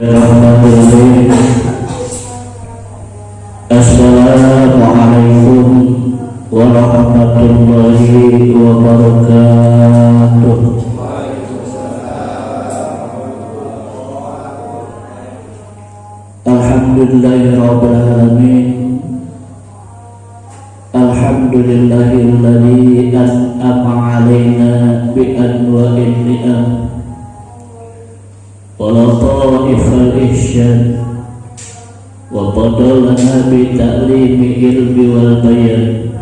Assalamualaikum warahmatullahi wabarakatuh. Alhamdulillahirabbil alamin. Alhamdulillahilladzi an'ama 'alaina bi anwa'in ni'am wa lataifil ihsan wa fadalana bi ta'limi ilmi wal bayan.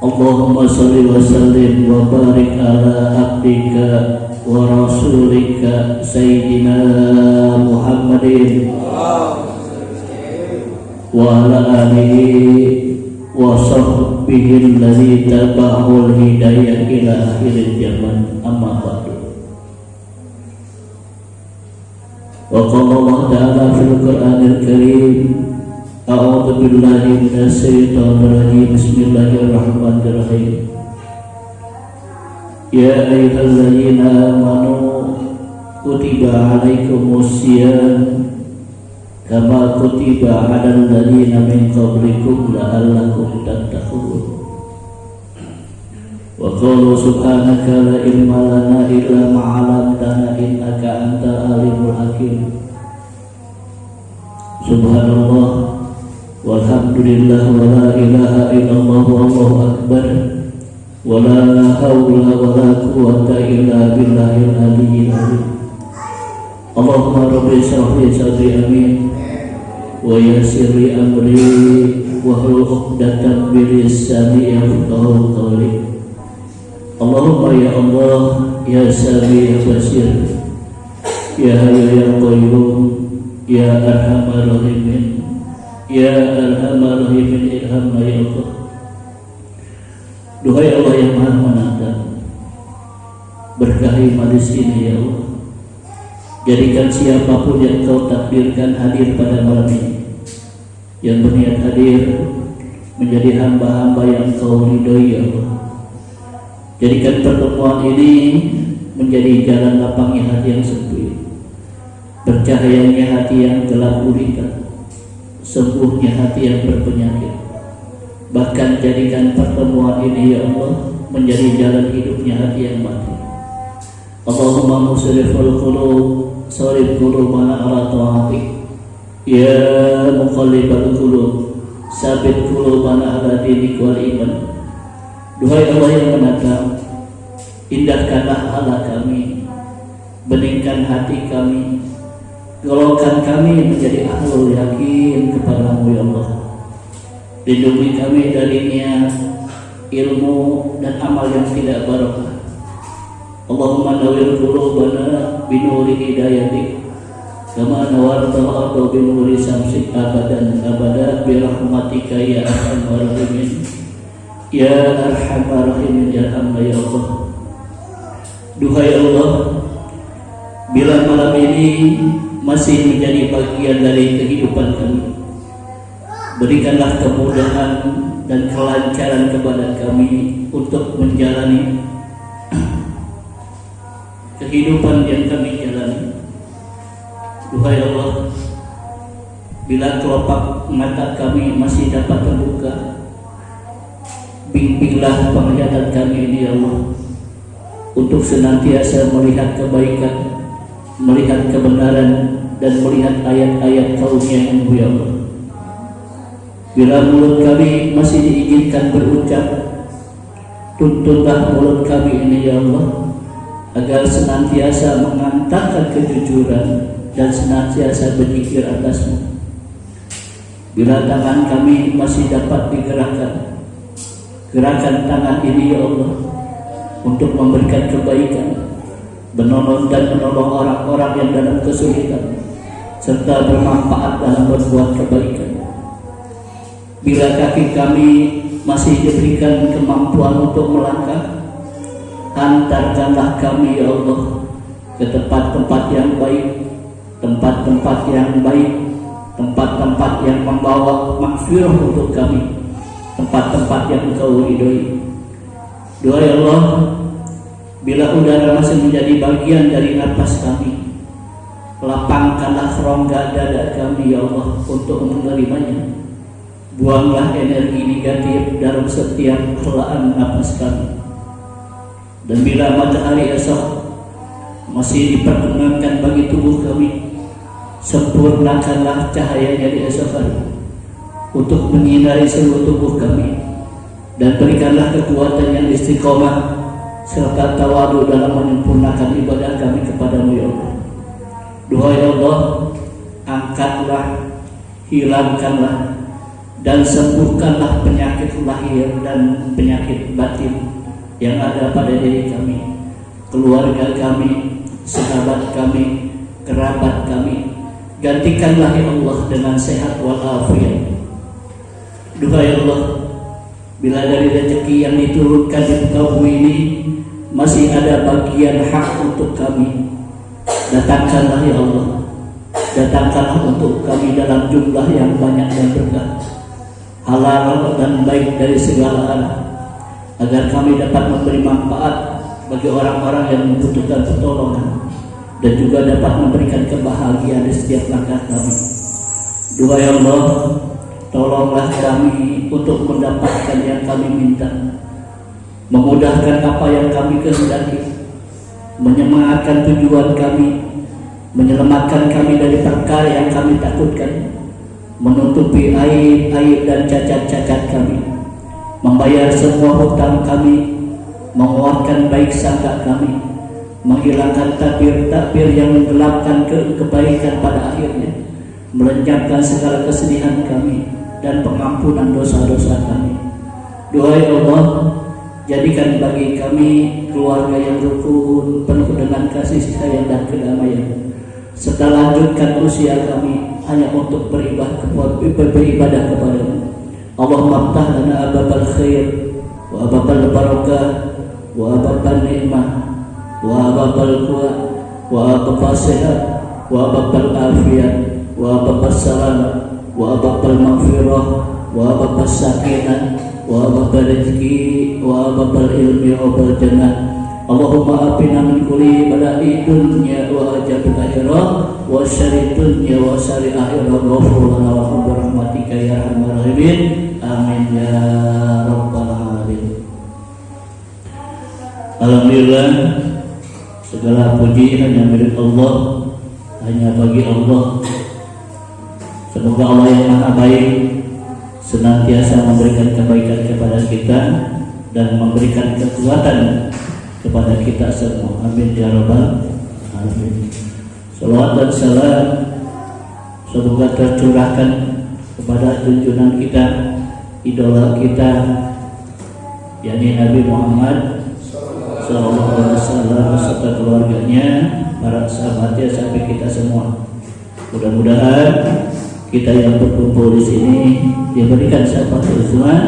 Allahumma shalli wa sallim wa barik ala abdika wa rasulika sayyidina Muhammadin wa ala alihi wa sahbihi alladzi taba'ul hidayah ila akhir zaman, amma ba'du. Wa qala Allah ta'ala fil Qur'anil Karim, a'udzu billahi minasy syaithanir rajim, bismillahirrahmanirrahim. Ya ayyuhalladzina amanu kutiba 'alaikumus syiyam kama kutiba 'alal ladzina min qablikum la'allakum tattaqun. Wa qala subhanaka la ilma lana illa ma 'allamtana innaka antal alimul hakim. Subhanallah walhamdulillah wa la ilaha illallah wallahu akbar wa la haula wa la quwwata illa billahil aliyyil azim. Allahumma rabbi shrah li sadri, amin, wa yassir li amri wahlul 'uqdatam min lisani yafqahu qawli. Allahumma ya Allah, ya Sami ya Basir, ya Hayyu ya Qayyum, ya Arhamar Rahimin, ya Arhamar Rahimin, irhamna ya Allah. Duhai Allah yang Maha Menatap, berkahi majelis ini ya Allah. Jadikan siapapun yang Kau takdirkan hadir pada malam ini, yang berniat hadir menjadi hamba-hamba yang Kau ridhoi ya Allah. Jadikan pertemuan ini menjadi jalan lapangnya hati yang sempit, bercahayanya hati yang gelap gulita, sembuhnya hati yang berpenyakit. Bahkan jadikan pertemuan ini ya Allah menjadi jalan hidupnya hati yang mati. Allahumma musriful qulub sarif qulubana ala ta'atik, ya muqallibal qulub sabit qulubana ala dinik wal iman. Duhai Allah yang menatap, indahkanlah hala kami, beningkan hati kami, golongkan kami menjadi ahlul yakin kepadamu ya Allah. Lindungi kami darinya ilmu dan amal yang tidak barokah. Allahumma nawwir qulubana binuri hidayatik kama nawartal arda binuri syamsik abadan abada birahmatika ya arhamar rahimin, ya arhamar rahimin, irhamna ya Allah. Duhai Allah, bila malam ini masih menjadi bagian dari kehidupan kami, berikanlah kemudahan dan kelancaran kepada kami untuk menjalani kehidupan yang kami jalani. Duhai Allah, bila kelopak mata kami masih dapat terbuka, bimbinglah penglihatan kami ini ya Allah, untuk senantiasa melihat kebaikan, melihat kebenaran, dan melihat ayat-ayat Kaum-Nya yang ya Allah. Bila mulut kami masih diizinkan berucap, tuntunlah mulut kami ini ya Allah, agar senantiasa mengantarkan kejujuran dan senantiasa berzikir atas-Mu. Bila tangan kami masih dapat digerakkan, gerakan tangan ini ya Allah untuk memberikan kebaikan, menolong dan menolong orang-orang yang dalam kesulitan, serta bermanfaat dalam berbuat kebaikan. Bila kaki kami masih diberikan kemampuan untuk melangkah, hantarkanlah kami ya Allah ke tempat-tempat yang baik, tempat-tempat yang baik, tempat-tempat yang membawa maghfirah untuk kami, tempat-tempat yang Engkau ridhoi. Duhai Allah, bila udara masih menjadi bagian dari nafas kami, Lapangkanlah rongga dada kami ya Allah untuk menerimanya. Buanglah energi negatif dalam setiap helaan napas kami. Dan bila matahari esok masih diperkenankan bagi tubuh kami, sempurnakanlah cahayanya di esok hari untuk menyinari seluruh tubuh kami. Dan berikanlah kekuatan yang istiqomah serta tawadu dalam menyempurnakan ibadah kami kepadamu ya Allah. Duhai Allah, angkatlah, hilangkanlah, dan sembuhkanlah penyakit lahir dan penyakit batin yang ada pada diri kami, keluarga kami, sahabat kami, kerabat kami. Gantikanlah ya Allah dengan sehat walafiat. Duhai Allah, bila dari rezeki yang diturunkan di muka bumi ini masih ada bagian hak untuk kami, datangkanlah ya Allah, datangkanlah untuk kami dalam jumlah yang banyak dan berkah, halal dan baik dari segala arah, agar kami dapat memberi manfaat bagi orang-orang yang membutuhkan pertolongan dan juga dapat memberikan kebahagiaan di setiap langkah kami. Duhai Allah, tolonglah kami untuk mendapatkan yang kami minta, memudahkan apa yang kami kehendaki, menyemangatkan tujuan kami, menyelamatkan kami dari perkara yang kami takutkan, menutupi aib-aib dan cacat-cacat kami, membayar semua hutang kami, menguatkan baik sangka kami, menghilangkan takbir-takbir yang menggelapkan kebaikan pada akhirnya, melenyapkan segala kesedihan kami dan pengampunan dosa-dosa kami. Duhai Allah, jadikan bagi kami keluarga yang rukun, penuh dengan kasih sayang dan kedamaian, serta lanjutkan usia kami hanya untuk beribadah kepadamu. Allahumma ftah lana ababal khair wa ababal barakah wa ababal ni'mah wa ababal quwwah wa ababal sehat wa ababal afiyat wa ababal salam wa ababal maghfirah wa ababal sakinah wa ababal rizki wa ababal ilmi wa ababal jannah. Allahumma afina min kulli bala'i dunya wa ajabil akhirah wa syarri dunya wa syarri akhirah wa ghfurlana wa habbi rahmatika ya arhamar rahimin. Amin ya rabbal alamin. Alhamdulillah, segala puji hanya milik Allah, hanya bagi Allah. Semoga Allah yang Maha Baik senantiasa memberikan kebaikan kepada kita dan memberikan kekuatan kepada kita semua. Amin ya rabbal alamin. Salawat dan salam semoga tercurahkan kepada junjungan kita, idola kita, yakni Nabi Muhammad sallallahu alaihi wasallam beserta keluarganya, para sahabatnya sampai kita semua. Mudah-mudahan kita yang berkumpul di sini diberikan syafaat Tuhan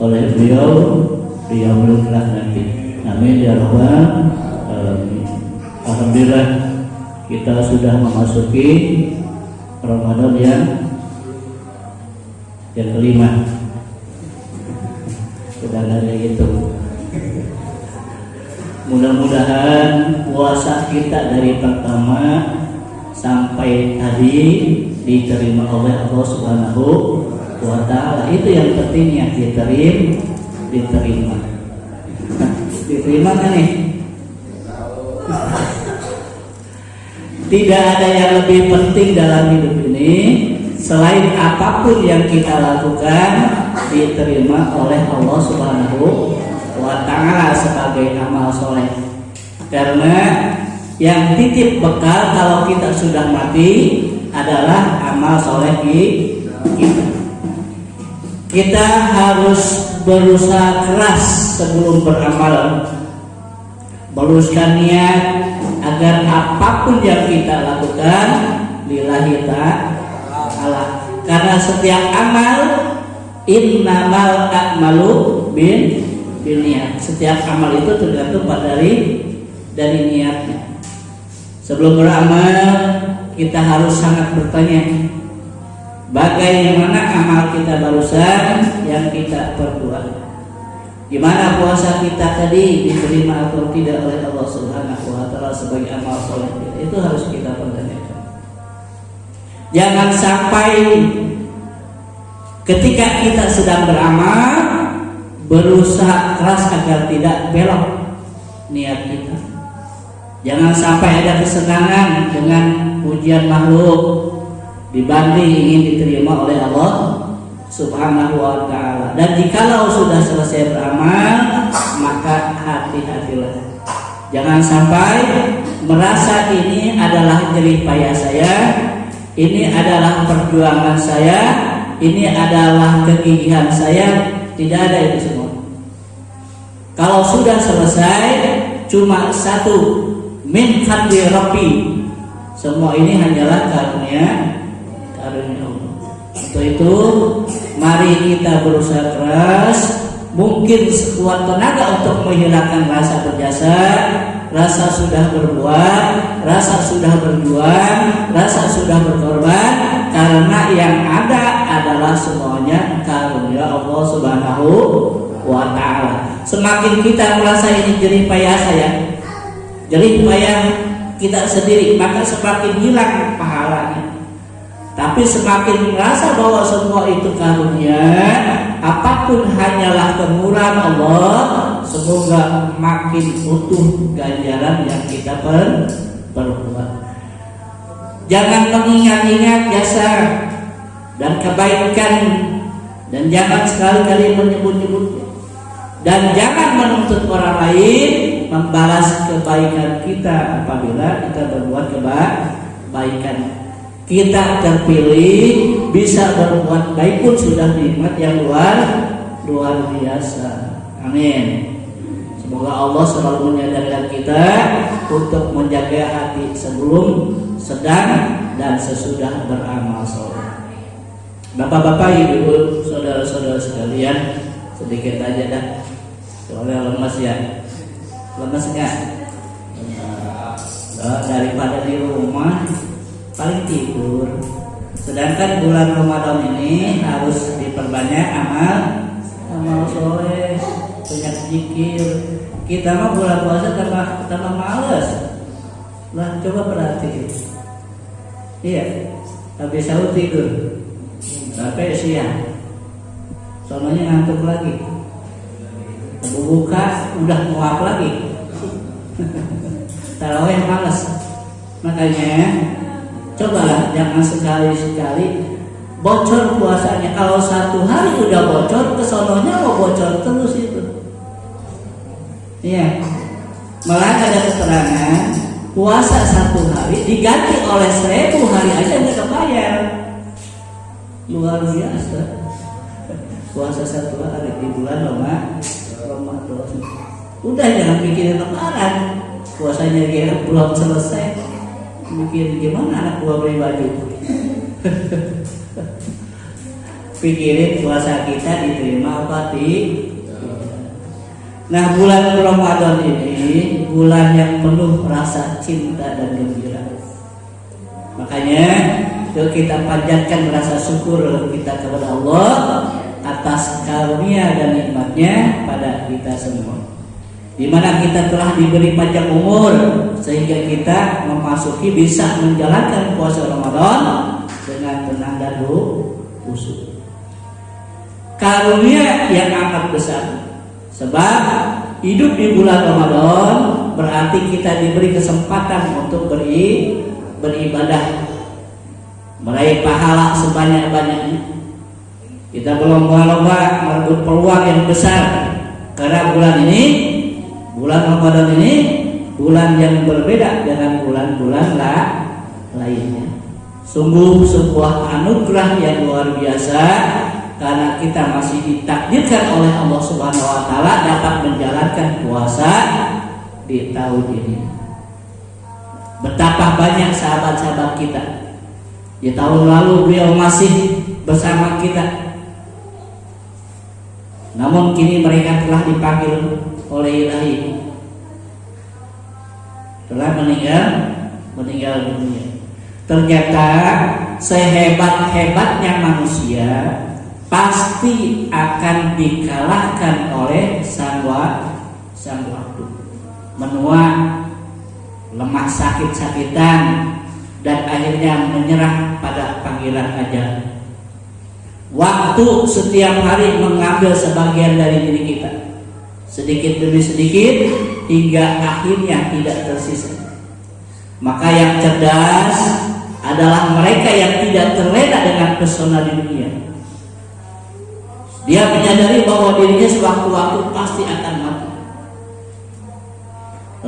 oleh beliau di yaumul kelak nanti. Amin ya rabbal alamin. Alhamdulillah, kita sudah memasuki Ramadan yang kelima. Sudah ada itu. Mudah-mudahan puasa kita dari pertama sampai tadi diterima oleh Allah Subhanahu wa Ta'ala. Itu yang pentingnya, diterima. Diterima kan nih? Tidak ada yang lebih penting dalam hidup ini selain apapun yang kita lakukan diterima oleh Allah Subhanahu wa Ta'ala sebagai amal soleh. Karena yang titip bekal kalau kita sudah mati adalah amal soleh kita. Kita harus berusaha keras sebelum beramal, meluruskan niat agar apapun yang kita lakukan lillahi ta'ala. Karena setiap amal innamal a'malu bin niat. Setiap amal itu tergantung dari niatnya. Sebelum beramal kita harus sangat bertanya, bagaimana amal kita barusan yang kita perbuat. Gimana puasa kita tadi diterima atau tidak oleh Allah Subhanahu wa taala sebagai amal soleh kita? Itu harus kita pertanyakan. Jangan sampai ketika kita sedang beramal berusaha keras agar tidak belok niat kita. Jangan sampai ada kesenangan dengan pujian makhluk dibanding ingin diterima oleh Allah Subhanahu wa ta'ala. Dan jikalau sudah selesai beramal, maka hati-hatilah. Jangan sampai merasa ini adalah jerih payah saya, ini adalah perjuangan saya, ini adalah kegigihan saya. Tidak ada itu semua. Kalau sudah selesai, cuma satu, min fadli rabbi. Semua ini hanyalah karunia Allah. Untuk itu mari kita berusaha keras, mungkin sekuat tenaga untuk menghilangkan rasa berjasa, rasa sudah berbuat, rasa sudah berjuang, rasa sudah berkorban, karena yang ada adalah semuanya karunia Allah Subhanahu wa ta'ala. Semakin kita merasa ini jerih payah saya, jerih payah kita sendiri, maka semakin hilang pahalanya. Tapi semakin merasa bahwa semua itu karunia, apapun hanyalah kemurahan Allah, semoga makin utuh ganjaran yang kita perbuat. Jangan mengingat-ingat jasa dan kebaikan, dan jangan sekali-kali menyebut-nyebutnya, dan jangan menuntut orang lain membalas kebaikan kita apabila kita berbuat kebaikan. Kita terpilih bisa berbuat baik pun sudah nikmat yang luar biasa. Amin. Semoga Allah selalu menyadarkan kita untuk menjaga hati sebelum, sedang, dan sesudah beramal soleh. Bapak-bapak, ibu, saudara-saudara sekalian, sedikit aja dah. Soalnya lemas ya. Lemas enggak? Daripada di rumah paling tidur. Sedangkan bulan Ramadan ini harus diperbanyak amal soleh, banyak zikir. Kita mah bulan puasa tambah males. Lah coba perhatiin. Iya, habis sahur tidur, sampai siang, soalnya ngantuk lagi. Buka udah muak lagi. Tarawih males. Makanya cobalah jangan sekali-sekali bocor puasanya. Kalau satu hari udah bocor, kesononya mau bocor terus itu. Iya. Malah ada keterangan puasa satu hari diganti oleh 1000 hari aja nggak kebayar. Luar biasa. Puasa satu hari di bulan Ramadan. Udah jangan pikirin lebaran. Puasanya kira belum selesai. Mikir gimana anak gua beli baju. Pikirin puasa kita diterima apa Nah, bulan Ramadan ini bulan yang penuh rasa cinta dan gembira. Makanya kita panjatkan rasa syukur kita kepada Allah atas karunia dan nikmatnya pada kita semua. Di mana kita telah diberi panjang umur sehingga kita memasuki bisa menjalankan puasa Ramadan dengan tenang dan khusyuk. Karunia yang amat besar. Sebab hidup di bulan Ramadan berarti kita diberi kesempatan untuk beribadah, meraih pahala sebanyak-banyaknya. Kita berlomba-lomba merebut peluang yang besar karena bulan Ramadan ini bulan yang berbeda dengan bulan-bulan lainnya. Sungguh sebuah anugerah yang luar biasa karena kita masih ditakdirkan oleh Allah Subhanahu wa taala dapat menjalankan puasa di tahun ini. Betapa banyak sahabat-sahabat kita di tahun lalu beliau masih bersama kita. Namun kini mereka telah dipanggil oleh Ilahi, telah meninggal dunia. Ternyata sehebat-hebatnya manusia, pasti akan dikalahkan oleh sang waktu. Menua, lemah sakit-sakitan, dan akhirnya menyerah pada panggilan ajal. Waktu setiap hari mengambil sebagian dari diri kita, sedikit demi sedikit, hingga akhirnya tidak tersisa. Maka yang cerdas adalah mereka yang tidak terlena dengan pesona di dunia. Dia menyadari bahwa dirinya sewaktu-waktu pasti akan mati.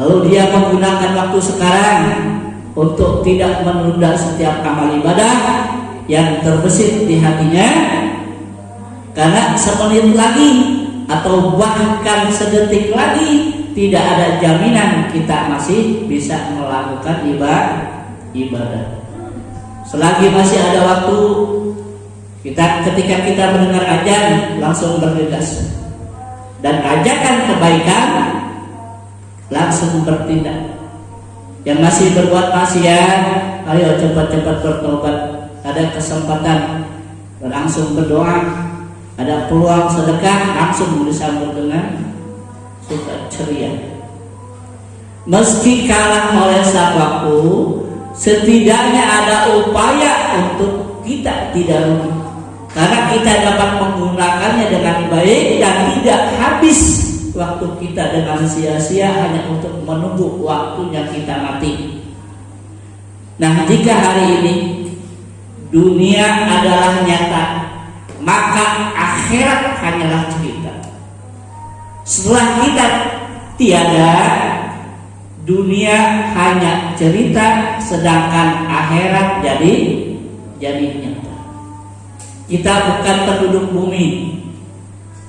Lalu dia menggunakan waktu sekarang untuk tidak menunda setiap amal ibadah yang terbesit di hatinya, karena semenit lagi atau bahkan sedetik lagi tidak ada jaminan kita masih bisa melakukan ibadah. Selagi masih ada waktu, ketika kita mendengar azan langsung bergegas, dan ajakan kebaikan langsung bertindak. Yang masih berbuat maksiat, ayo cepat-cepat bertobat. Ada kesempatan langsung berdoa, ada peluang sedekah langsung disambut dengan sukacita. Meski kalah oleh sang waktu, setidaknya ada upaya untuk kita tidak rugi, karena kita dapat menggunakannya dengan baik dan tidak habis waktu kita dengan sia-sia hanya untuk menunggu waktunya kita mati. Nah, jika hari ini dunia adalah nyata, maka akhirat hanyalah cerita. Setelah kita tiada, dunia hanya cerita, sedangkan akhirat jadi nyata. Kita bukan penduduk bumi.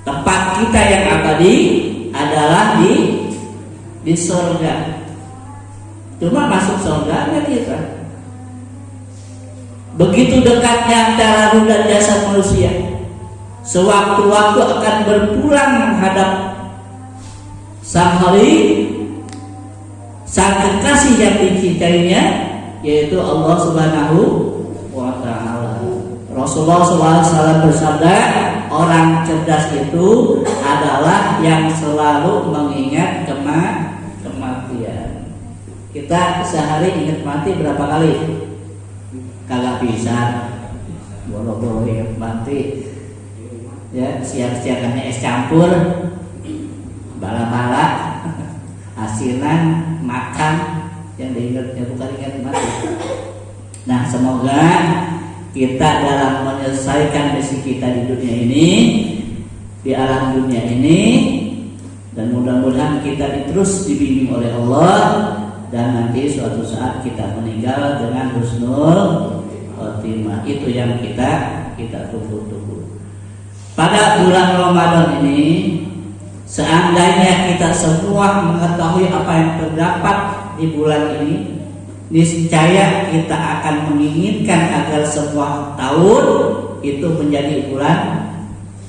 Tempat kita yang abadi adalah di surga. Cuma masuk surganya kita. Begitu dekatnya antara ruh dan jasad manusia, sewaktu-waktu akan berpulang menghadap sang Khalik, sang kekasih yang dicintainya, yaitu Allah Subhanahu wa Ta'ala. Rasulullah SAW bersabda, orang cerdas itu adalah yang selalu mengingat kematian. Kita sehari ingat mati berapa kali? Kagak bisa, boro-boro ingat mati. Ya, siang-siangannya es campur, bala-bala, asinan, makan, yang diingatnya bukan ingat mati. Nah, semoga kita dalam menyelesaikan misi kita di dunia ini, di alam dunia ini, dan mudah-mudahan kita terus dibimbing oleh Allah, dan nanti suatu saat kita meninggal dengan husnul khotimah. Itu yang kita tunggu-tunggu. Pada bulan Ramadan ini, seandainya kita semua mengetahui apa yang terdapat di bulan ini, niscaya kita akan menginginkan agar semua tahun itu menjadi bulan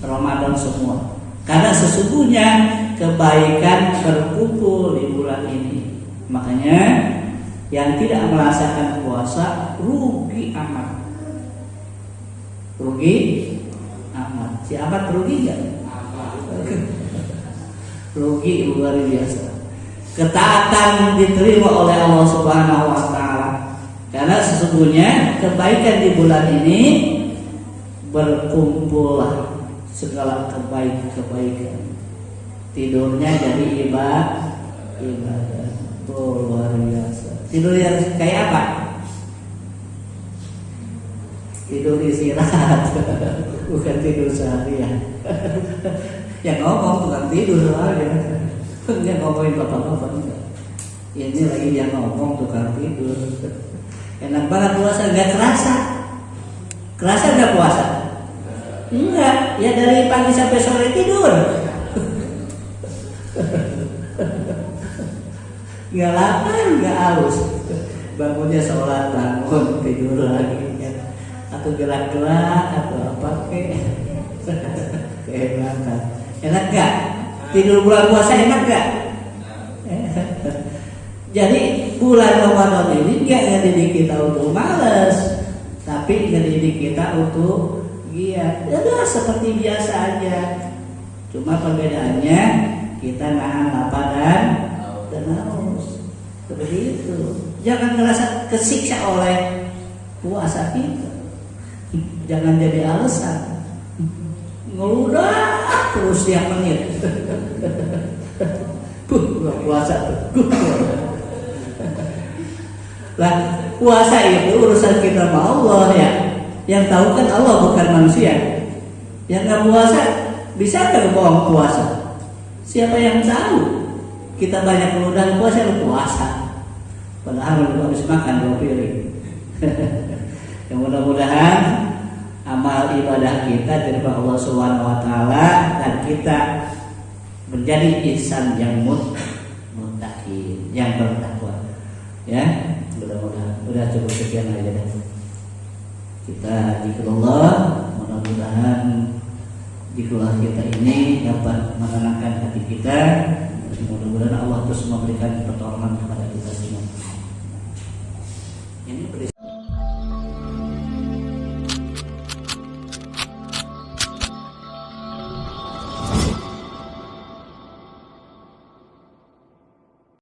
Ramadan semua. Karena sesungguhnya kebaikan berkumpul di bulan ini. Makanya yang tidak merasakan puasa rugi amat. Rugi amat. Si amat rugi enggak? Rugi luar biasa. Ketaatan diterima oleh Allah Subhanahu wa Ta'ala, karena sesungguhnya kebaikan di bulan ini berkumpullah segala kebaikan. Tidurnya jadi ibadah. Luar biasa. Tidur yang kayak apa? Tidur istirahat, bukan tidur seharian. Yang ngomong bukan tidur soalnya. Dia ngomongin bapak-bapak enggak. Ini lagi dia ngomong tukang tidur. Enak banget puasa, enggak kerasa. Kerasa enggak puasa? Enggak, ya dari pagi sampai sore tidur. Enggak lapar, enggak haus. Bangunnya sholat, bangun, tidur lagi ya. Atau gerak-gerak atau apa kehebatan. Enak enggak? Tidur bulan puasa enak gak? Jadi bulan Ramadan ini gak ngedidik kita untuk malas, tapi ngedidik kita untuk giat. Ya seperti biasa aja. Cuma perbedaannya kita nahan lapar dan haus. Seperti itu. Jangan merasa kesiksa oleh puasa kita. Jangan jadi alasan. Ngeludah terus tiap menit. Puasa tuh. Lah puasa itu urusan kita sama Allah ya. Yang tahu kan Allah, bukan manusia. Yang nggak puasa bisa nggak bohong puasa? Siapa yang tahu? Kita banyak ngeludah puasa, lu puasa. Padahal lu habis makan 2 piring. Yang mudah-mudahan amal ibadah kita dari Allah Subhanahu wa taala dan kita menjadi insan yang muttaqin, yang bertakwa. Ya, mudah-mudahan udah cukup sekian aja deh. Kita zikrullah, mudah-mudahan zikrullah kita ini dapat menenangkan hati kita. Mudah-mudahan Allah terus memberikan pertolongan kepada kita semua. Ini